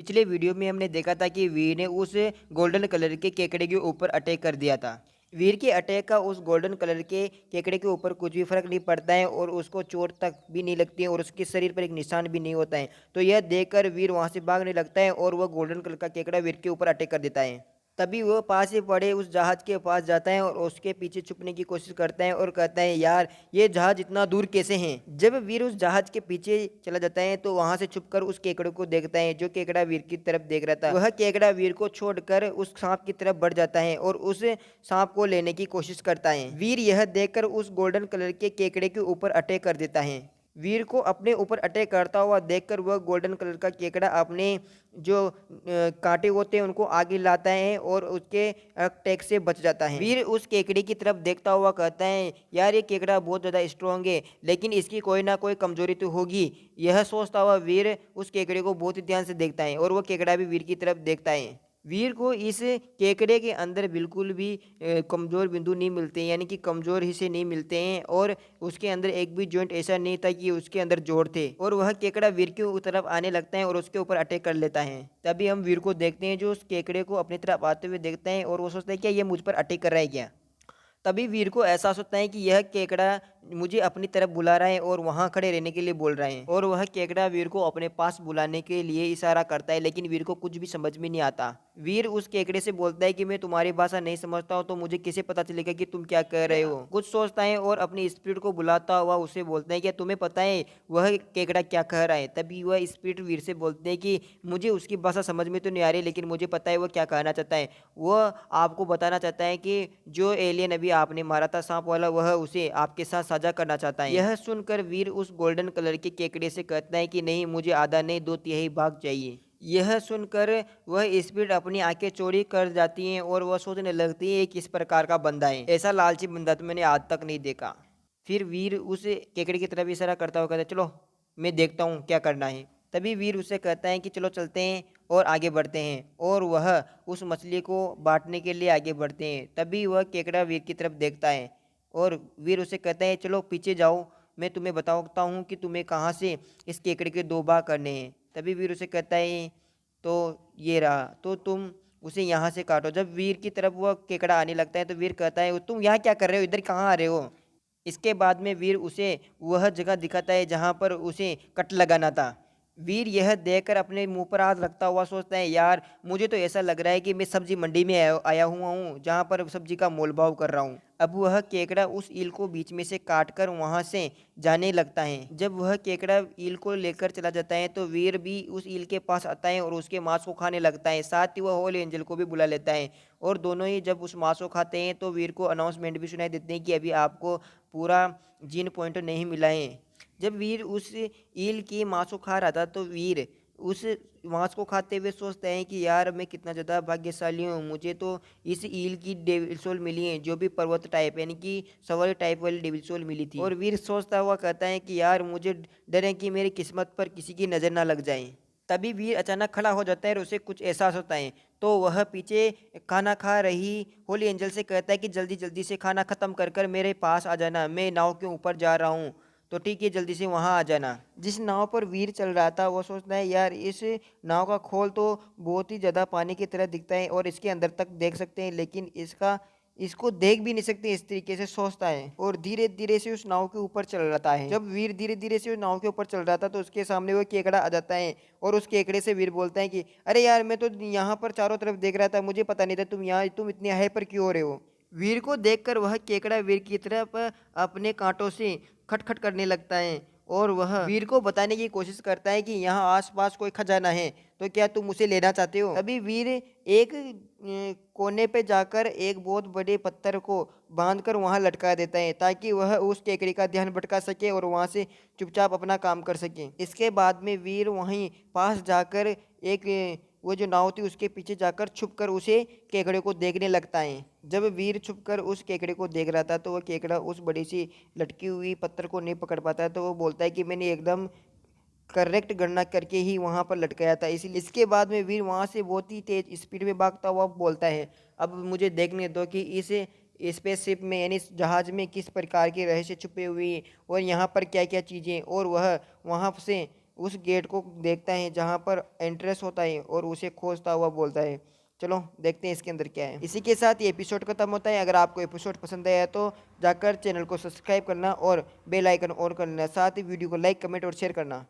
पिछले वीडियो में हमने देखा था कि वीर ने उस गोल्डन कलर के केकड़े के ऊपर अटैक कर दिया था। वीर के अटैक का उस गोल्डन कलर के केकड़े के ऊपर कुछ भी फर्क नहीं पड़ता है और उसको चोट तक भी नहीं लगती है और उसके शरीर पर एक निशान भी नहीं होता है। तो यह देखकर वीर वहां से भागने लगता है और वह गोल्डन कलर का केकड़ा वीर के ऊपर अटैक कर देता है। तभी वो पास ही पड़े उस जहाज के पास जाता है और उसके पीछे छुपने की कोशिश करता है और कहता है, यार ये जहाज इतना दूर कैसे हैं। जब वीर उस जहाज के पीछे चला जाता है तो वहां से छुपकर उस केकड़े को देखता है जो केकड़ा वीर की तरफ देख रहा था। वह केकड़ा वीर को छोड़कर उस सांप की तरफ बढ़ जाता है और उस सांप को लेने की कोशिश करता है। वीर यह देखकर उस गोल्डन कलर के केकड़े के ऊपर अटैक कर देता है। वीर को अपने ऊपर अटैक करता हुआ देखकर वह गोल्डन कलर का केकड़ा अपने जो कांटे होते हैं उनको आगे लाता है और उसके अटैक से बच जाता है। वीर उस केकड़े की तरफ देखता हुआ कहता है, यार ये केकड़ा बहुत ज़्यादा स्ट्रांग है, लेकिन इसकी कोई ना कोई कमजोरी तो होगी। यह सोचता हुआ वीर उस केकड़े को बहुत ही ध्यान से देखता है और वह केकड़ा भी वीर की तरफ देखता है। वीर को इस केकड़े के अंदर बिल्कुल भी कमज़ोर बिंदु नहीं मिलते हैं, यानी कि कमज़ोर हिस्से नहीं मिलते हैं और उसके अंदर एक भी जॉइंट ऐसा नहीं था कि उसके अंदर जोड़ थे। और वह केकड़ा वीर की तरफ आने लगता है और उसके ऊपर अटैक कर लेता है। तभी हम वीर को देखते हैं जो उस केकड़े को अपनी तरफ आते हुए देखता है और वो सोचता है क्या ये मुझ पर अटैक कर रहा है क्या। तभी वीर को एहसास होता है कि यह केकड़ा मुझे अपनी तरफ बुला रहा है और वहां खड़े रहने के लिए बोल रहा है और वह केकड़ा वीर को अपने पास बुलाने के लिए इशारा करता है, लेकिन वीर को कुछ भी समझ में नहीं आता। वीर उस केकड़े से बोलता है कि मैं तुम्हारी भाषा नहीं समझता हूँ तो मुझे कैसे पता चलेगा कि तुम क्या कह रहे हो। कुछ सोचता है और अपनी स्पिरिट को बुलाता हुआ उसे बोलता है कि तुम्हें पता है वह केकड़ा क्या कह रहा है। तभी वह स्पिरिट वीर से बोलते हैं कि मुझे उसकी भाषा समझ में तो नहीं आ रही, लेकिन मुझे पता है वह क्या कहना चाहता है। वह आपको बताना चाहता है कि जो एलियन अभी आपने मारा था सांप वाला, वह उसे आपके साथ साझा करना चाहता है। यह सुनकर वीर उस गोल्डन कलर के केकड़े से कहता है कि नहीं, मुझे आधा नहीं 2/3 भाग चाहिए। यह सुनकर वह स्पीड अपनी आंखें चौड़ी कर जाती हैं और वह सोचने लगती है किस प्रकार का बंदा है, ऐसा लालची बंदा तो मैंने आज तक नहीं देखा। फिर वीर उस केकड़े की तरफ इशारा करता हुआ कहता है, चलो मैं देखता हूँ क्या करना है। तभी वीर उसे कहता है कि चलो चलते हैं और आगे बढ़ते हैं और वह उस मछली को बांटने के लिए आगे बढ़ते हैं। तभी वह केकड़ा वीर की तरफ देखता है और वीर उसे कहता है, चलो पीछे जाओ, मैं तुम्हें बताता हूँ कि तुम्हें कहाँ से इस केकड़े के 2 भाग करने हैं। तभी वीर उसे कहता है, तो ये रहा, तो तुम उसे यहाँ से काटो। जब वीर की तरफ वह केकड़ा आने लगता है तो वीर कहता है, तुम यहाँ क्या कर रहे हो, इधर कहाँ आ रहे हो। इसके बाद में वीर उसे वह जगह दिखाता है जहाँ पर उसे कट लगाना था। वीर यह देखकर अपने मुंह पर हाथ रखता हुआ सोचता है, यार मुझे तो ऐसा लग रहा है कि मैं सब्जी मंडी में आया हुआ हूँ जहाँ पर सब्जी का मोल भाव कर रहा हूँ। अब वह केकड़ा उस ईल को बीच में से काट कर वहाँ से जाने लगता है। जब वह केकड़ा ईल को लेकर चला जाता है तो वीर भी उस ईल के पास आता है और उसके मांस को खाने लगता है। साथ ही वह होल एंजल को भी बुला लेता है और दोनों ही जब उस मांस को खाते हैं तो वीर को अनाउंसमेंट भी सुनाई देते हैं कि अभी आपको पूरा जीन पॉइंट नहीं मिला है। जब वीर उस ईल की मांस को खा रहा था तो वीर उस मांस को खाते हुए सोचते हैं कि यार मैं कितना ज़्यादा भाग्यशाली हूँ, मुझे तो इस ईल की डेविल सोल मिली है जो भी पर्वत टाइप यानी कि सवारी टाइप वाली डेविल सोल मिली थी। और वीर सोचता हुआ कहता है कि यार मुझे डर है कि मेरी किस्मत पर किसी की नज़र ना लग जाए। तभी वीर अचानक खड़ा हो जाता है और उसे कुछ एहसास होता है। तो वह पीछे खाना खा रही होली एंजल से कहता है कि जल्दी जल्दी से खाना ख़त्म कर कर मेरे पास आ जाना, मैं नाव के ऊपर जा रहा हूँ, तो ठीक है जल्दी से वहाँ आ जाना। जिस नाव पर वीर चल रहा था वो सोचता है, यार इस नाव का खोल तो बहुत ही ज़्यादा पानी की तरह दिखता है और इसके अंदर तक देख सकते हैं, लेकिन इसको देख भी नहीं सकते, इस तरीके से सोचता है और धीरे धीरे से उस नाव के ऊपर चल रहा है। जब वीर धीरे धीरे से उस नाव के ऊपर चल रहा था तो उसके सामने वो केकड़ा आ जाता है और उस केकड़े से वीर बोलता है कि अरे यार मैं तो यहाँ पर चारों तरफ देख रहा था, मुझे पता नहीं था तुम इतने हाइपर क्यों हो रहे हो। वीर को देखकर वह केकड़ा वीर की तरफ अपने कांटों से खटखट करने लगता है और वह वीर को बताने की कोशिश करता है कि यहाँ आसपास कोई खजाना है, तो क्या तुम उसे लेना चाहते हो। तभी वीर एक कोने पे जाकर एक बहुत बड़े पत्थर को बांधकर वहां लटका देता है ताकि वह उस केकड़ी का ध्यान भटका सके और वहां से चुपचाप अपना काम कर सके। इसके बाद में वीर वहीं पास जाकर एक वो जो नाव थी उसके पीछे जाकर छुपकर उसे केकड़े को देखने लगता है। जब वीर छुपकर उस केकड़े को देख रहा था तो वह केकड़ा उस बड़ी सी लटकी हुई पत्थर को नहीं पकड़ पाता है, तो वो बोलता है कि मैंने एकदम करेक्ट गणना करके ही वहां पर लटकाया था, इसलिए। इसके बाद में वीर वहां से बहुत ही तेज स्पीड में भागता हुआ बोलता है, अब मुझे देखने दो कि इस स्पेसशिप में यानी इस जहाज में किस प्रकार के रहस्य छुपे हुए हैं और यहाँ पर क्या क्या चीज़ें। और वह वहाँ से उस गेट को देखता है जहाँ पर एंट्रेंस होता है और उसे खोजता हुआ बोलता है। चलो देखते हैं इसके अंदर क्या है। इसी के साथ ये एपिसोड खत्म होता है। अगर आपको एपिसोड पसंद आया तो जाकर चैनल को सब्सक्राइब करना और बेल आइकन ऑन करना, साथ ही वीडियो को लाइक कमेंट और शेयर करना।